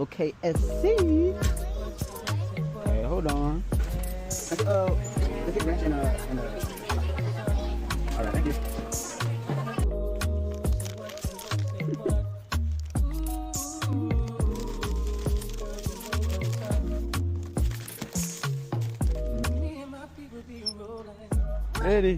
KFC. Okay, hold on. Let's get ranch and all right, thank you. Ready?